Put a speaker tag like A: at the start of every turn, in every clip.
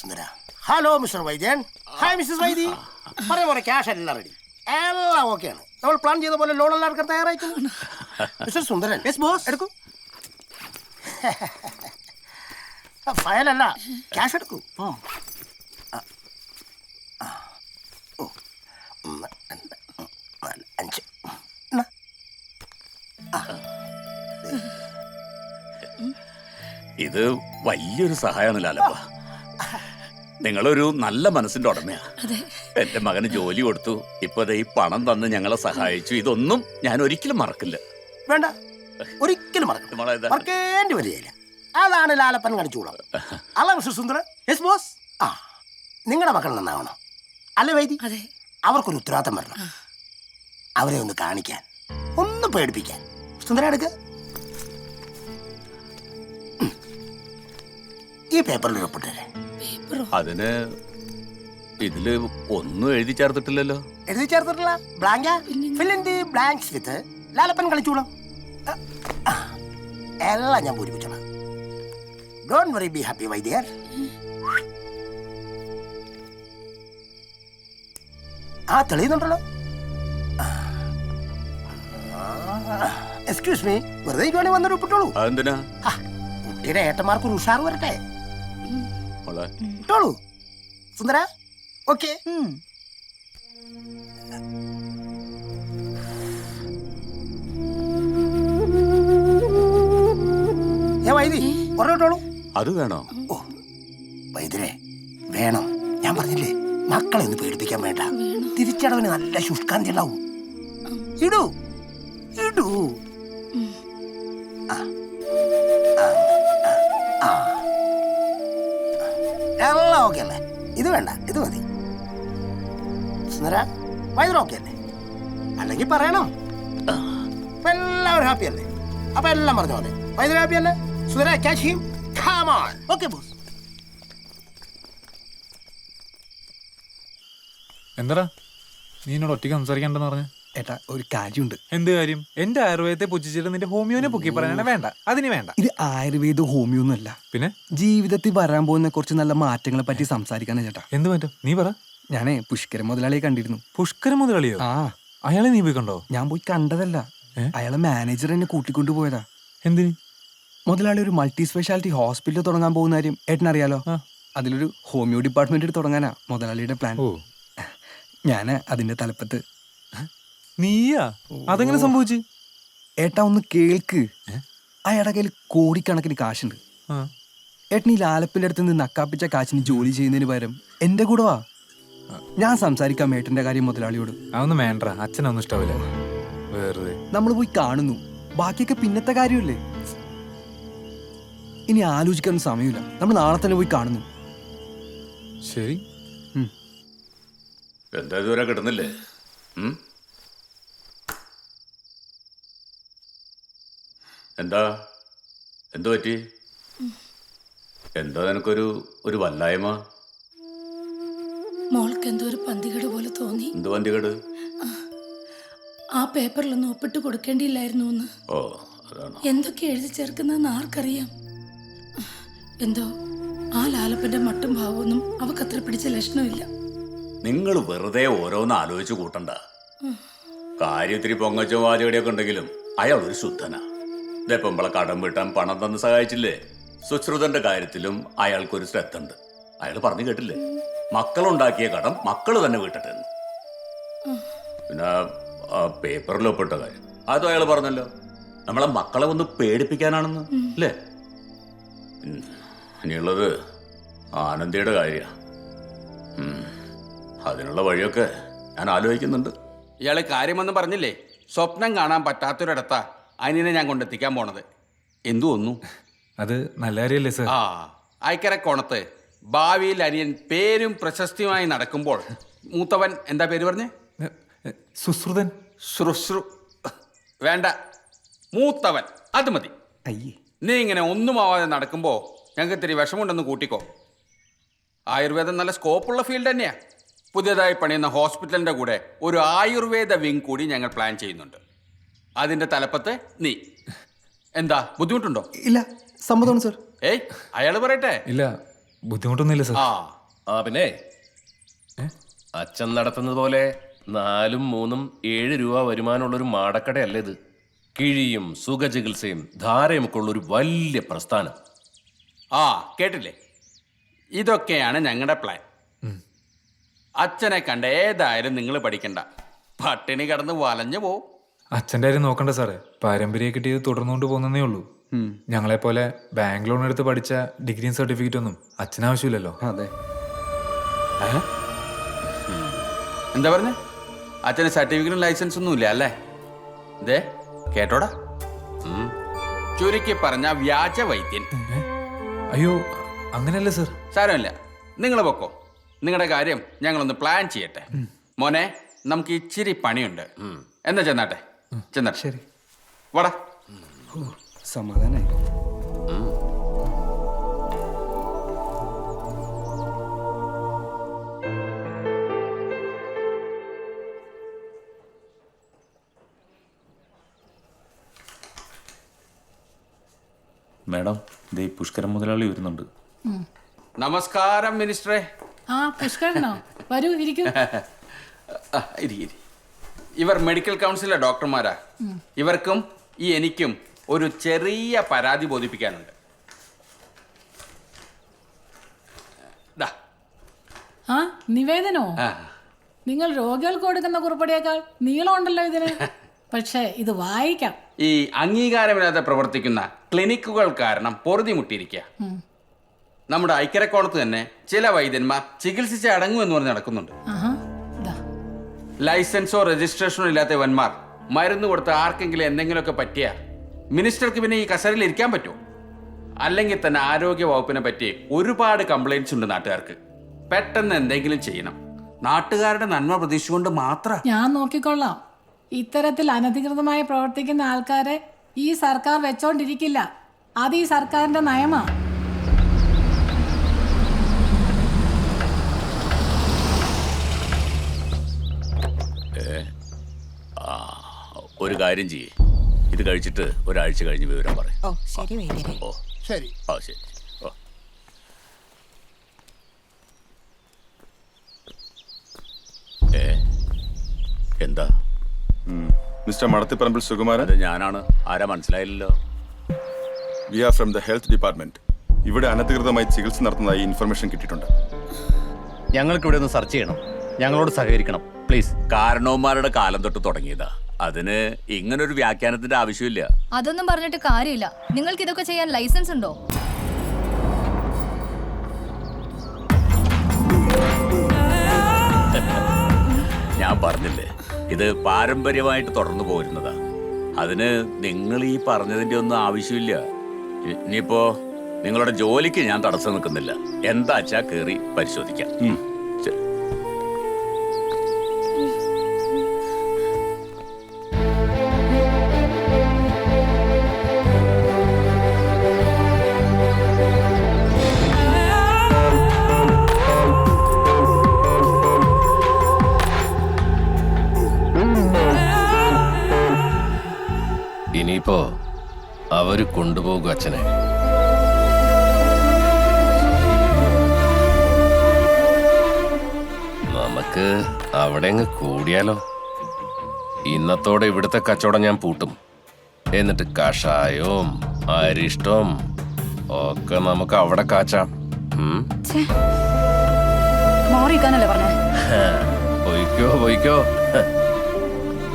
A: സുന്ദര. Hello mister വൈദ്യൻ. Hi Mrs വൈദ്യ. പറയാ പോലെ ക്യാഷ് എല്ലാം റെഡി, എല്ലാം ഓക്കെയാണ്. നമ്മൾ പ്ലാൻ ചെയ്ത പോലെ ലോൺ എല്ലാം എടുക്കാൻ തയ്യാറായിട്ടുണ്ട്. മിസ്റ്റർ സുന്ദരൻ എടുക്കൂ. ഫയലല്ല, ക്യാഷ് എടുക്കൂ. 1 2 3 4 5.
B: ഇത് വലിയൊരു സഹായമാണ് ലാലപ്പ. നിങ്ങളൊരു നല്ല മനസ്സിന്റെ ഉടമയാ. എന്റെ മകന് ജോലി കൊടുത്തു, ഇപ്പൊ ഈ പണം തന്ന് ഞങ്ങളെ സഹായിച്ചു. ഇതൊന്നും ഞാൻ ഒരിക്കലും മറക്കില്ല.
A: വേണ്ട, ഒരിക്കലും മറക്കേണ്ടി വരികയില്ല. അതാണ് ലാലപ്പൻ കാണിച്ചോളാം. അല്ല മിസ്റ്റർ സുന്ദരൻ. Yes boss. ആ, നിങ്ങളുടെ മക്കൾ നന്നാവണം അല്ലേ വൈദ്യ? അവർക്കൊരു ഉത്തരവാദിത്തം വരണം. അവരെ ഒന്ന് കാണിക്കാൻ, ഒന്ന് പേടിപ്പിക്കാൻ. സുന്ദര എടുക്ക. ഈ പേപ്പറിൽ ഒപ്പിട്ടേ.
B: അതിന് ഇതില് ഒന്നും എഴുതി ചേർത്തിട്ടില്ലല്ലോ.
A: എഴുതി ചേർത്തിട്ടില്ല. ബ്ലാങ്കാ. Fill in the blanks with Lalappan കളിച്ചോളാം. എല്ലാം ഞാൻ പൂരിപ്പിച്ചോളാം. ഡോണ്ട് വറി, ബി ഹാപ്പി വൈദ്യർ. ആ തെളിയുന്നുണ്ടല്ലോ. എക്സ്ക്യൂസ് മീ, വെറുതെ വേണ്ടി വന്നൊരു ഒപ്പിട്ടോളൂ.
B: അതെന്തിനാ?
A: കുട്ടിയുടെ ഏട്ടന്മാർക്ക് ഒരു ഉഷാർ വരട്ടെ. ഇട്ടോളൂ സുന്ദര. ഓക്കെ. വൈദ്യ പറഞ്ഞോളൂ.
B: അത് വേണോ?
A: ഓ വൈദ്യരെ, വേണം. ഞാൻ പറഞ്ഞില്ലേ, മക്കളെ ഒന്ന് പേടിപ്പിക്കാൻ വേണ്ട. തിരിച്ചടവിന് നല്ല ശുഷ്കാന്തി ഉണ്ടാവും. ഇടൂ ഇടൂ. എല്ലാം ഓക്കെ അല്ലേ? ഇത് വേണ്ട, ഇത് മതി. സുന്ദര, വൈദ്യർ ഓക്കെ അല്ലേ? അല്ലെങ്കിൽ പറയണം. എല്ലാവരും ഹാപ്പി അല്ലേ? അപ്പൊ എല്ലാം പറഞ്ഞ പോലെ വൈദ്യർ ഹാപ്പി അല്ലേ? സുന്ദര, catch him. Come on. Okay, boss.
C: എന്താടാ നീ എന്നോട് ഒറ്റയ്ക്ക് സംസാരിക്കണ്ടെന്ന് പറഞ്ഞു?
D: ഏട്ടാ, ഒരു കാര്യമുണ്ട്.
C: എന്ത് കാര്യം? എന്റെ ആയുർവേദത്തെ പുച്ഛിച്ചിട്ട് നിന്റെ ഹോമിയോനെ പൊക്കി പറയാനാണ്? വേണ്ട, അതിന് വേണ്ട.
D: ഇത് ആയുർവേദ ഹോമിയോ ഒന്നുമല്ല.
C: പിന്നെ
D: ജീവിതത്തിൽ വരാൻ പോകുന്ന കുറച്ച് നല്ല മാറ്റങ്ങളെ പറ്റി സംസാരിക്കാനാ ചേട്ടാ.
C: എന്ത് മാറ്റം? നീ പറ.
D: ഞാനേ പുഷ്കര മുതലാളിയെ കണ്ടിരുന്നു.
C: പുഷ്കര മുതലാളിയോ?
D: ആ,
C: അയാളെ നീ പോയി കണ്ടോ?
D: ഞാൻ പോയി കണ്ടതല്ല, അയാളെ മാനേജർ എന്നെ കൂട്ടിക്കൊണ്ടു പോയതാ.
C: എന്തിന്?
D: മുതലാളി ഒരു മൾട്ടി സ്പെഷ്യാലിറ്റി ഹോസ്പിറ്റൽ തുടങ്ങാൻ പോകുന്ന കാര്യം ഏട്ടനറിയാലോ. അതിലൊരു ഹോമിയോ ഡിപ്പാർട്ട്മെന്റ് തുടങ്ങാനാ മുതലാളിയുടെ പ്ലാൻ. ഞാന് അതിന്റെ തലപ്പത്ത്.
C: നീയാ? അതെങ്ങനെ സംഭവിച്ചു?
D: ഏട്ടാ ഒന്ന് കേൾക്ക്. അയാളുടെ കയ്യിൽ കോടിക്കണക്കിന് കാശുണ്ട്. ഏട്ടൻ ഈ ലാലപ്പിന്റെ അടുത്ത് നിന്ന് നക്കാപ്പിച്ച കാശിന് ജോലി ചെയ്യുന്നതിന് പകരം എന്റെ കൂടെ വാ. ഞാൻ സംസാരിക്കാം ഏട്ടന്റെ കാര്യം മുതലാളിയോട്.
C: അതൊന്നും വേണ്ട, അച്ഛനൊന്നും ഇഷ്ടാവില്ല. വെറുതെ
D: നമ്മൾ പോയി കാണുന്നു, ബാക്കിയൊക്കെ പിന്നത്തെ കാര്യമല്ലേ. ഇനി ആലോചിക്കാനൊന്നും സമയമില്ല, നമ്മൾ നാളെ തന്നെ പോയി കാണുന്നു.
C: ശരി.
B: എന്താ ഇതുവരെ കിട്ടുന്നില്ലേ? എന്താ എന്തു പറ്റി? എന്താ നിനക്കൊരു വല്ലായ്മ?
E: മോൾക്ക് എന്തോ ഒരു പന്തികേട് പോലെ തോന്നി.
B: എന്ത് പന്തികേട്?
E: ആ പേപ്പറിലൊന്നും ഒപ്പിട്ട് കൊടുക്കേണ്ടിയില്ലായിരുന്നു എന്ന്.
B: ഓ, അതാണ്.
E: എന്തൊക്കെ എഴുതി ചേർക്കുന്നതെന്ന് ആർക്കറിയാം. എന്തോ ആ ലാലപ്പന്റെ മട്ടും ഭാവമൊന്നും അവക്കത്ര പിടിച്ച ലക്ഷണമില്ല.
B: നിങ്ങൾ വെറുതെ ഓരോന്ന് ആലോചിച്ച് കൂട്ടണ്ട. കാര്യത്തിരി പൊങ്ങച്ചും വാചകടിയൊക്കെ ഉണ്ടെങ്കിലും അയാൾ ഒരു ശുദ്ധനാ. ഇതെപ്പം നമ്മളെ കടം വീട്ടാൻ പണം തന്ന് സഹായിച്ചില്ലേ? സുശ്രുതന്റെ കാര്യത്തിലും അയാൾക്കൊരു ശ്രദ്ധ ഉണ്ട്. അയാൾ പറഞ്ഞു കേട്ടില്ലേ, മക്കളുണ്ടാക്കിയ കടം മക്കള് തന്നെ വീട്ടട്ടെ. പിന്നെ ആ പേപ്പറിൽ ഒപ്പിട്ട കാര്യം അതും അയാൾ പറഞ്ഞല്ലോ, നമ്മളെ മക്കളെ ഒന്ന് പേടിപ്പിക്കാനാണെന്ന് അല്ലേ? ഇനിയുള്ളത് ആനന്ദിയുടെ കാര്യമാണ്. അതിനുള്ള വഴിയൊക്കെ ഞാൻ ആലോചിക്കുന്നുണ്ട്.
F: ഇയാള് കാര്യമെന്ന് പറഞ്ഞില്ലേ, സ്വപ്നം കാണാൻ പറ്റാത്തൊരിടത്താ അനിയനെ ഞാൻ കൊണ്ടെത്തിക്കാൻ പോണത്. എന്തു തോന്നുന്നു?
C: അത് നല്ല കാര്യമല്ലേ സർ?
F: ആ, അയക്കര കോണത്ത് ഭാവിയിൽ അനിയൻ പേരും പ്രശസ്തിയുമായി നടക്കുമ്പോൾ മൂത്തവൻ എന്താ പേര് പറഞ്ഞേ?
C: സുശ്രുതൻ.
F: ശ്രുശ്രു വേണ്ട, മൂത്തവൻ അത് മതി. നീ ഇങ്ങനെ ഒന്നുമാവാതെ നടക്കുമ്പോ ഞങ്ങൾക്ക് ഇത്തിരി വിഷമമുണ്ടെന്ന് കൂട്ടിക്കോ. ആയുർവേദം നല്ല സ്കോപ്പുള്ള ഫീൽഡ് തന്നെയാ. പുതിയതായി പണിയുന്ന ഹോസ്പിറ്റലിന്റെ കൂടെ ഒരു ആയുർവേദ വിങ് കൂടി ഞങ്ങൾ പ്ലാൻ ചെയ്യുന്നുണ്ട്. അതിന്റെ തലപ്പത്ത് നീ. എന്താ ബുദ്ധിമുട്ടുണ്ടോ?
D: ഇല്ല, സമ്മതമാണ് സർ.
F: ഏയ്, അയാൾ പറയട്ടെ.
C: ഇല്ല, ബുദ്ധിമുട്ടൊന്നുമില്ല സാർ.
G: പിന്നെ അച്ഛൻ നടത്തുന്നത് പോലെ 4, 3, 7 രൂപ വരുമാനമുള്ളൊരു മാടക്കടയല്ല ഇത്. കിഴിയും സുഖചികിത്സയും ധാരയുമൊക്കെ ഉള്ളൊരു വലിയ പ്രസ്ഥാനം.
F: കേട്ടില്ലേ? ഇതൊക്കെയാണ് ഞങ്ങളുടെ പ്ലാൻ. അച്ഛനെ കണ്ട ഏതായാലും നിങ്ങൾ പഠിക്കണ്ട, പട്ടിണി കിടന്ന് വലഞ്ഞു പോവും.
C: അച്ഛൻ്റെ കാര്യം നോക്കണ്ട സാറേ, പാരമ്പര്യം കിട്ടിയത് തുടർന്നുകൊണ്ട് പോകുന്നതേ ഉള്ളൂ. ഞങ്ങളെപ്പോലെ ബാങ്ക് ലോൺ എടുത്ത് പഠിച്ച ഡിഗ്രിയും സർട്ടിഫിക്കറ്റ് ഒന്നും അച്ഛനാവശ്യമില്ലല്ലോ.
D: അതെ.
F: എന്താ പറഞ്ഞ? അച്ഛന് സർട്ടിഫിക്കറ്റും ലൈസൻസ് ഒന്നും ഇല്ല അല്ലേ? ഇതേ കേട്ടോടാ, ചുരുക്കി പറഞ്ഞ വ്യാജ വൈദ്യൻ.
C: അയ്യോ അങ്ങനെയല്ല സാർ.
F: സാരമില്ല, നിങ്ങൾ പൊക്കോ. നിങ്ങളുടെ കാര്യം ഞങ്ങളൊന്ന് പ്ലാൻ ചെയ്യട്ടെ. മോനെ, നമുക്ക് ഇച്ചിരി പണിയുണ്ട്. എന്നാ ചെന്നാട്ടെ, ചെന്നാട്ടെ.
D: ശരി,
F: വാടാ.
D: സമാധാനായി.
H: മാഡം, ദേ പുഷ്കരൻ മുതലാളി വരുന്നുണ്ട്.
F: നമസ്കാരം മിനിസ്റ്ററെ.
E: പുഷ്കരനോ? വരൂ, ഇരിക്കൂ.
F: ഇവർ മെഡിക്കൽ കൗൺസിലെ ഡോക്ടർമാരാ. ഇവർക്കും എനിക്കും ഒരു ചെറിയ പരാതി ബോധിപ്പിക്കാനുണ്ട്.
E: നിവേദനോ? നിങ്ങൾ രോഗികൾക്ക് കൊടുക്കുന്ന കുറിപ്പടിയേക്കാൾ നീളമുണ്ടല്ലോ ഇതിന്. പക്ഷേ ഇത് വായിക്കാം.
F: ഈ അംഗീകാരമില്ലാതെ പ്രവർത്തിക്കുന്ന ക്ലിനിക്കുകൾ കാരണം പൊറുതിമുട്ടിയിരിക്കുക. നമ്മുടെ ഐക്യരക്കോണത്ത് തന്നെ ചില വൈദ്യന്മാർ ചികിത്സിച്ച് അടങ്ങുമെന്ന് പറഞ്ഞ് നടക്കുന്നുണ്ട്. ലൈസൻസോ രജിസ്ട്രേഷനോ ഇല്ലാത്ത വന്മാർ മരുന്ന് കൊടുത്ത് ആർക്കെങ്കിലും എന്തെങ്കിലുമൊക്കെ പറ്റിയ മിനിസ്റ്റർക്ക് പിന്നെ ഈ കസേരയിൽ ഇരിക്കാൻ പറ്റുമോ? അല്ലെങ്കിൽ തന്നെ ആരോഗ്യ വകുപ്പിനെ പറ്റി ഒരുപാട് കംപ്ലൈൻറ്റ്സ് ഉണ്ട് നാട്ടുകാർക്ക്. പെട്ടെന്ന് എന്തെങ്കിലും ചെയ്യണം. നാട്ടുകാരുടെ നന്മ പ്രതീക്ഷിച്ചുകൊണ്ട് മാത്രം.
E: ഞാൻ നോക്കിക്കൊള്ളാം. ഇത്തരത്തിൽ അനധികൃതമായി പ്രവർത്തിക്കുന്ന ആൾക്കാരെ ഈ സർക്കാർ വെച്ചോണ്ടിരിക്കില്ല. അത് ഈ സർക്കാരിന്റെ നയമാ.
B: ഒരു കാര്യം ചെയ്യേ, ഇത് കഴിച്ചിട്ട് ഒരാഴ്ച കഴിഞ്ഞ് വിവരം പറയും.
I: ഓ ശരി വൈദ്യരെ.
B: ഓ
A: ശരി.
B: ശരി. ഓ എന്താ?
J: മിസ്റ്റർ മടത്തിപ്പറമ്പിൽ സുകുമാരൻ?
B: അത് ഞാനാണ്. ആരാ മനസ്സിലായില്ലല്ലോ?
J: We are from the health department. ഇവിടെ അനധികൃതമായി ചികിത്സ നടത്തുന്നതായി ഇൻഫർമേഷൻ കിട്ടിയിട്ടുണ്ട്.
H: ഞങ്ങൾക്ക് ഇവിടെ ഒന്ന് സെർച്ച് ചെയ്യണം. ഞങ്ങളോട് സഹകരിക്കണം പ്ലീസ്.
B: കാരണവന്മാരുടെ കാലം തൊട്ട് തുടങ്ങിയതാ. അതിന് ഇങ്ങനൊരു വ്യാഖ്യാനത്തിന്റെ ആവശ്യമില്ല.
I: അതൊന്നും പറഞ്ഞിട്ട് കാര്യമില്ല. നിങ്ങൾക്ക് ഇതൊക്കെ ചെയ്യാൻ ലൈസൻസ് ഉണ്ടോ?
B: ഞാൻ പറഞ്ഞില്ലേ, ഇത് പാരമ്പര്യമായിട്ട് തുടർന്നു പോരുന്നതാ. അതിന് നിങ്ങൾ ഈ പറഞ്ഞതിന്റെ ഒന്നും ആവശ്യമില്ല. ഇനിയിപ്പോ നിങ്ങളുടെ ജോലിക്ക് ഞാൻ തടസ്സം നിൽക്കുന്നില്ല. എന്താച്ചാ കേറി പരിശോധിക്കാം. ശരി.
G: ഇനിയിപ്പോ അവര് കൊണ്ടുപോകും അച്ഛനെ. നമുക്ക് അവിടെ അങ്ങ് കൂടിയാലോ? ഇന്നത്തോടെ ഇവിടുത്തെ കച്ചവടം ഞാൻ പൂട്ടും. എന്നിട്ട് കഷായവും അരിഷ്ടവും ഒക്കെ നമുക്ക് അവിടെ കാച്ചാം. പോയിക്കോ പോയിക്കോ.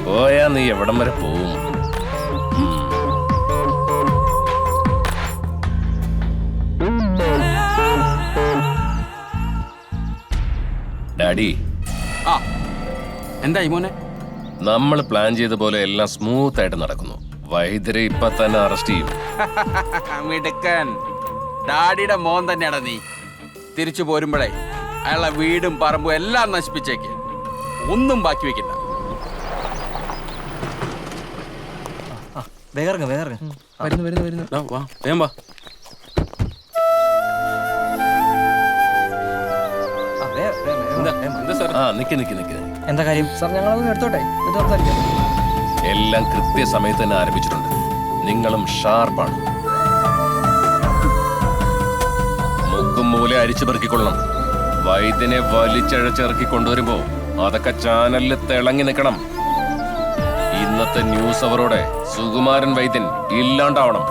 G: പോയാ നീ എവിടം വരെ പോവും? ഡാഡി,
F: എന്തായി മോനെ?
G: നമ്മൾ പ്ലാൻ ചെയ്ത പോലെ എല്ലാം സ്മൂത്ത് ആയിട്ട് നടക്കുന്നു. വൈദ്യരെ ഇപ്പൊ തന്നെ അറസ്റ്റ് ചെയ്യും.
F: മിടുക്കൻ. ഡാഡിയുടെ മോൻ തന്നെയാടാ നീ. തിരിച്ചു പോരുമ്പോഴേ അയാളെ വീടും പറമ്പും എല്ലാം നശിപ്പിച്ചേക്ക്. ഒന്നും ബാക്കി വെക്കണ്ട.
D: എന്താ കാര്യം സാർ? ഞങ്ങളൊന്ന് എടുത്തോട്ടെ, സംസാരിക്കാം.
G: എല്ലാം കൃത്യസമയത്ത് തന്നെ ആരംഭിച്ചിട്ടുണ്ട്. നിങ്ങളും ഷാർപ്പാണ്. മുക്കും മൂല അരിച്ചു പെറുക്കിക്കൊള്ളണം. വൈദ്യനെ വലിച്ചഴച്ചിറക്കി കൊണ്ടുവരുമ്പോ അതൊക്കെ ചാനലിൽ തിളങ്ങി നിൽക്കണം. ഇന്നത്തെ ന്യൂസ് അവരോടെ സുകുമാരൻ വൈദ്യൻ ഇല്ലാണ്ടാവണം.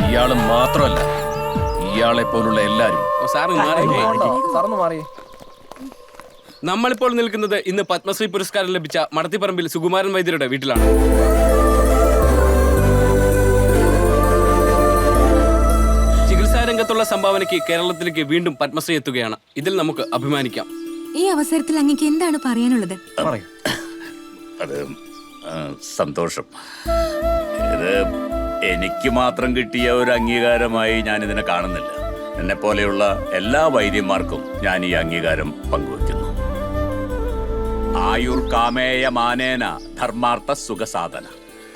G: ഇയാള് മാത്രമല്ല, ഇയാളെ പോലുള്ള എല്ലാരും.
K: നമ്മളിപ്പോൾ നിൽക്കുന്നത് ഇന്ന് പത്മശ്രീ പുരസ്കാരം ലഭിച്ച മടത്തിപ്പറമ്പിൽ സുകുമാരൻ വൈദ്യരുടെ വീട്ടിലാണ്. ചികിത്സാ രംഗത്തുള്ള സംഭാവനയ്ക്ക് കേരളത്തിലേക്ക് വീണ്ടും പത്മശ്രീ എത്തുകയാണ്. ഇതിൽ നമുക്ക് അഭിമാനിക്കാം.
L: ഈ അവസരത്തിൽ അങ്ങേക്ക് എന്താണ് പറയാനുള്ളത്?
B: അത് സന്തോഷം. ഇത് എനിക്ക് മാത്രം കിട്ടിയ ഒരു അംഗീകാരമായി ഞാൻ ഇതിനെ കാണുന്നില്ല. എന്നെ പോലെയുള്ള എല്ലാ വൈദ്യന്മാർക്കും ഞാൻ ഈ അംഗീകാരം പങ്കുവയ്ക്കുന്നു. ആയുർ കാമേയ മാനേന ധർമാർത്ഥ സുഖസാധന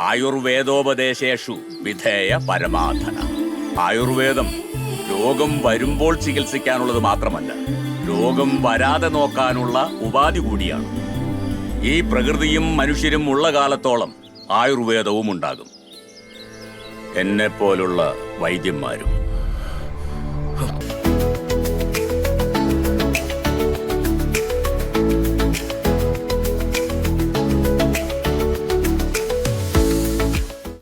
B: ആയുർവേദോപദേശേഷു വിധേയ പരമാധന. ആയുർവേദം രോഗം വരുമ്പോൾ ചികിത്സിക്കാനുള്ളത് മാത്രമല്ല, രോഗം വരാതെ നോക്കാനുള്ള ഉപാധി കൂടിയാണ്. ഈ പ്രകൃതിയും മനുഷ്യരും ഉള്ള കാലത്തോളം ആയുർവേദവും ഉണ്ടാകും. എന്നെപ്പോലുള്ള വൈദ്യന്മാരും